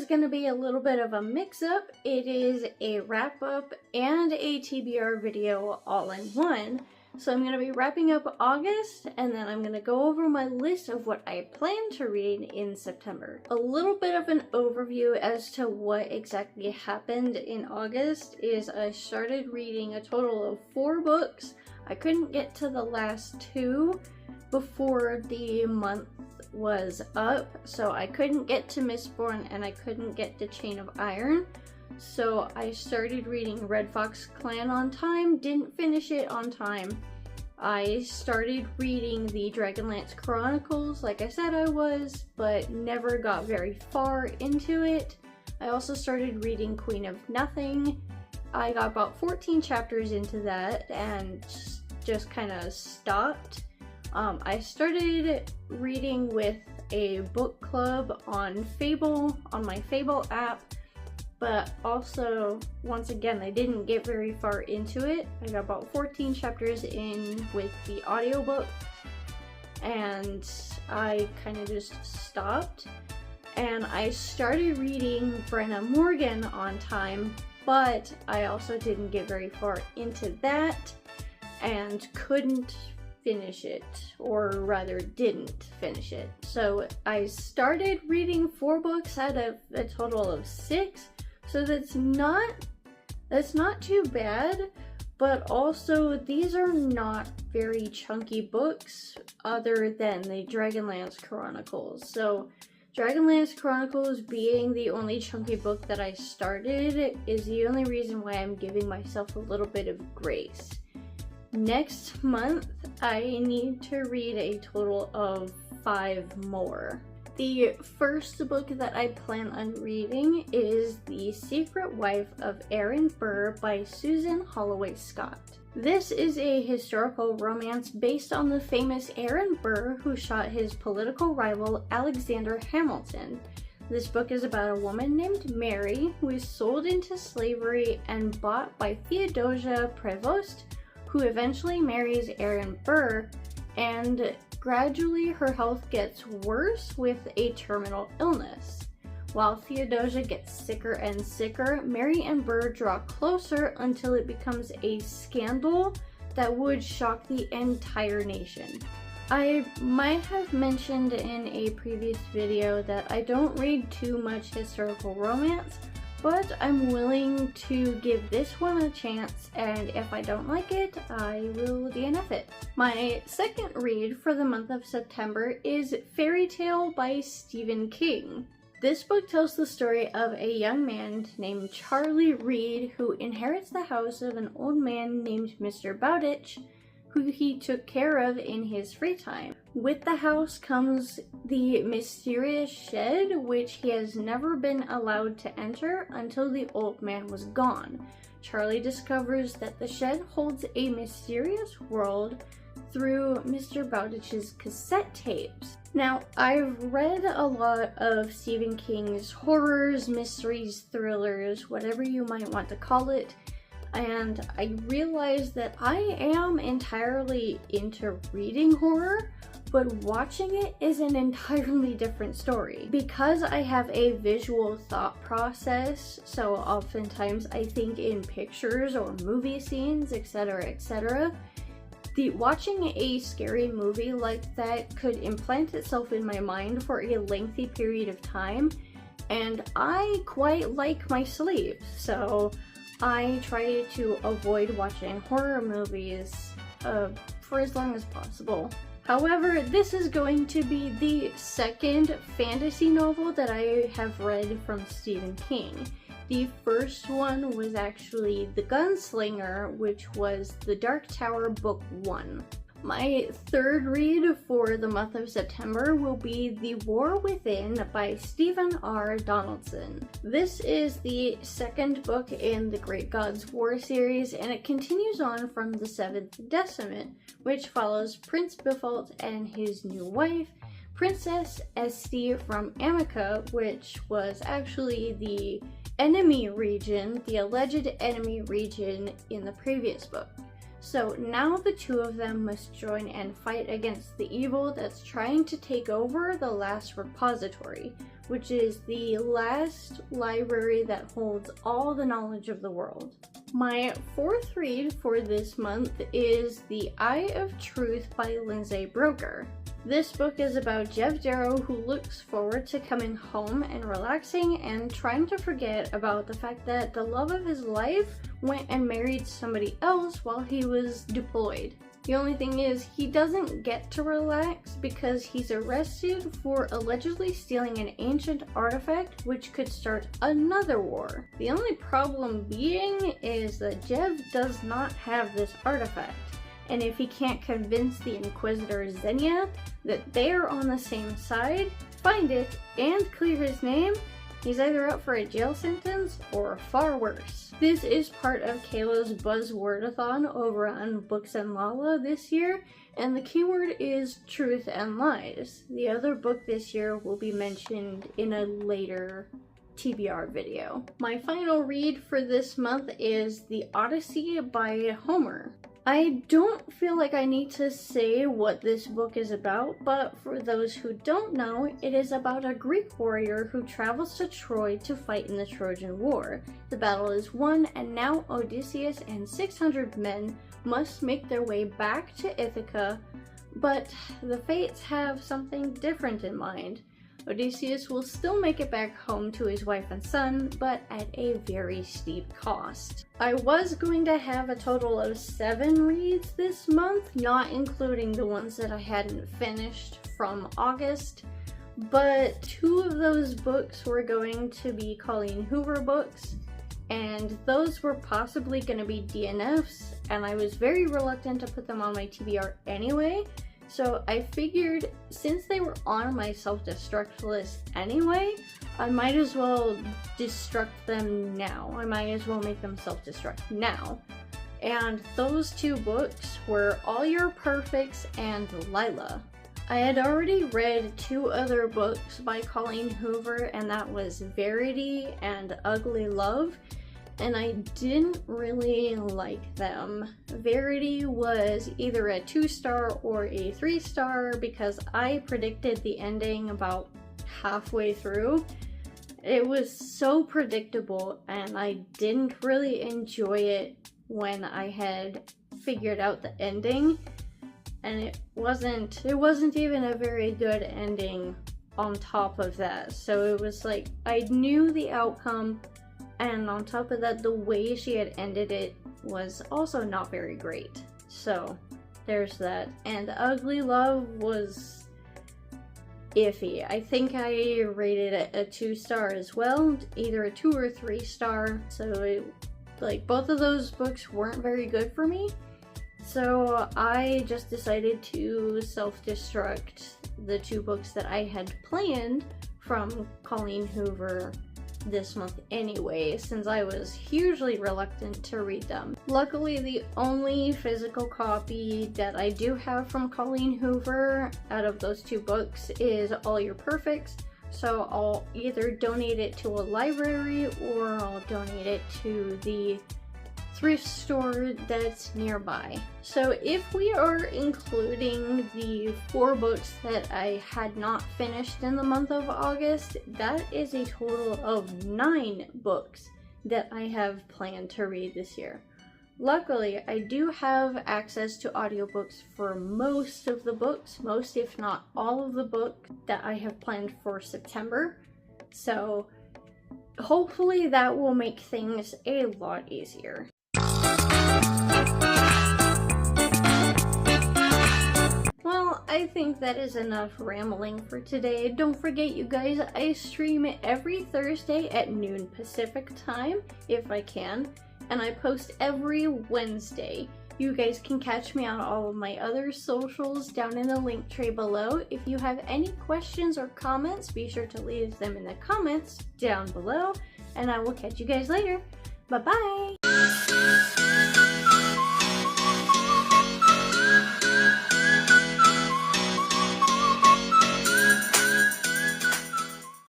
going to be a little bit of a mix-up. It is a wrap-up and a TBR video all in one. So I'm going to be wrapping up August, and then I'm going to go over my list of what I plan to read in September. A little bit of an overview as to what exactly happened in August is I started reading a total of 4 books. I couldn't get to the last 2 before the month was up, so I couldn't get to Mistborn and I couldn't get to Chain of Iron. So I started reading Red Fox Clan on time, didn't finish it on time. I started reading the Dragonlance Chronicles like I said I was, but never got very far into it. I also started reading Queen of Nothing. I got about 14 chapters into that and just kind of stopped. I started reading with a book club on Fable, on my Fable app. But also, once again, I didn't get very far into it. I got about 14 chapters in with the audiobook, and I kind of just stopped. And I started reading Brenna Morgan on time, but I also didn't get very far into that, and couldn't finish it, or rather didn't finish it. So I started reading 4 books out of a total of 6. So that's not too bad, but also these are not very chunky books other than the Dragonlance Chronicles. So Dragonlance Chronicles being the only chunky book that I started is the only reason why I'm giving myself a little bit of grace. Next month, I need to read a total of 5 more. The first book that I plan on reading is The Secret Wife of Aaron Burr by Susan Holloway Scott. This is a historical romance based on the famous Aaron Burr who shot his political rival Alexander Hamilton. This book is about a woman named Mary who is sold into slavery and bought by Theodosia Prevost, who eventually marries Aaron Burr, and gradually her health gets worse with a terminal illness. While Theodosia gets sicker and sicker, Mary and Burr draw closer until it becomes a scandal that would shock the entire nation. I might have mentioned in a previous video that I don't read too much historical romance, but I'm willing to give this one a chance, and if I don't like it, I will DNF it. My second read for the month of September is Fairy Tale by Stephen King. This book tells the story of a young man named Charlie Reed who inherits the house of an old man named Mr. Bowditch, who he took care of in his free time. With the house comes the mysterious shed, which he has never been allowed to enter until the old man was gone. Charlie discovers that the shed holds a mysterious world through Mr. Bowditch's cassette tapes. Now, I've read a lot of Stephen King's horrors, mysteries, thrillers, whatever you might want to call it, and I realized that I am entirely into reading horror, but watching it is an entirely different story. Because I have a visual thought process, so oftentimes I think in pictures or movie scenes, etc., etc., watching a scary movie like that could implant itself in my mind for a lengthy period of time, and I quite like my sleep, so I try to avoid watching horror movies for as long as possible. However, this is going to be the second fantasy novel that I have read from Stephen King. The first one was actually The Gunslinger, which was The Dark Tower Book 1. My third read for the month of September will be The War Within by Stephen R. Donaldson. This is the second book in the Great Gods War series, and it continues on from the 7th Decimate, which follows Prince Bifalt and his new wife, Princess Esti from Amica, which was actually the enemy region, the alleged enemy region in the previous book. So now the two of them must join and fight against the evil that's trying to take over the last repository, which is the last library that holds all the knowledge of the world. My fourth read for this month is The Eye of Truth by Lindsay Broker. This book is about Jeff Darrow, who looks forward to coming home and relaxing and trying to forget about the fact that the love of his life went and married somebody else while he was deployed. The only thing is, he doesn't get to relax because he's arrested for allegedly stealing an ancient artifact which could start another war. The only problem being is that Jeff does not have this artifact. And if he can't convince the Inquisitor Xenia that they're on the same side, find it, and clear his name, he's either up for a jail sentence or far worse. This is part of Kayla's Buzzwordathon over on Books and Lala this year, and the keyword is truth and lies. The other book this year will be mentioned in a later TBR video. My final read for this month is The Odyssey by Homer. I don't feel like I need to say what this book is about, but for those who don't know, it is about a Greek warrior who travels to Troy to fight in the Trojan War. The battle is won, and now Odysseus and 600 men must make their way back to Ithaca, but the fates have something different in mind. Odysseus will still make it back home to his wife and son, but at a very steep cost. I was going to have a total of 7 reads this month, not including the ones that I hadn't finished from August, but 2 of those books were going to be Colleen Hoover books, and those were possibly going to be DNFs, and I was very reluctant to put them on my TBR anyway. So I figured since they were on my self-destruct list anyway, I might as well destruct them now. I might as well make them self-destruct now. And those 2 books were All Your Perfects and Lila. I had already read 2 other books by Colleen Hoover, and that was Verity and Ugly Love, and I didn't really like them. Verity was either a 2-star or a 3-star because I predicted the ending about halfway through. It was so predictable and I didn't really enjoy it when I had figured out the ending, and it wasn't even a very good ending on top of that. So it was like I knew the outcome, and on top of that, the way she had ended it was also not very great. So there's that. And Ugly Love was iffy. I think I rated it a 2-star as well, either a 2 or 3-star. So both of those books weren't very good for me. So I just decided to self-destruct the 2 books that I had planned from Colleen Hoover this month anyway, since I was hugely reluctant to read them. Luckily, the only physical copy that I do have from Colleen Hoover out of those 2 books is All Your Perfects, so I'll either donate it to a library or I'll donate it to the thrift store that's nearby. So if we are including the 4 books that I had not finished in the month of August, that is a total of 9 books that I have planned to read this year. Luckily, I do have access to audiobooks for most of the books, most if not all of the books that I have planned for September. So hopefully that will make things a lot easier. Well, I think that is enough rambling for today. Don't forget, you guys, I stream every Thursday at noon Pacific time, if I can, and I post every Wednesday. You guys can catch me on all of my other socials down in the link tray below. If you have any questions or comments, be sure to leave them in the comments down below, and I will catch you guys later. Bye-bye!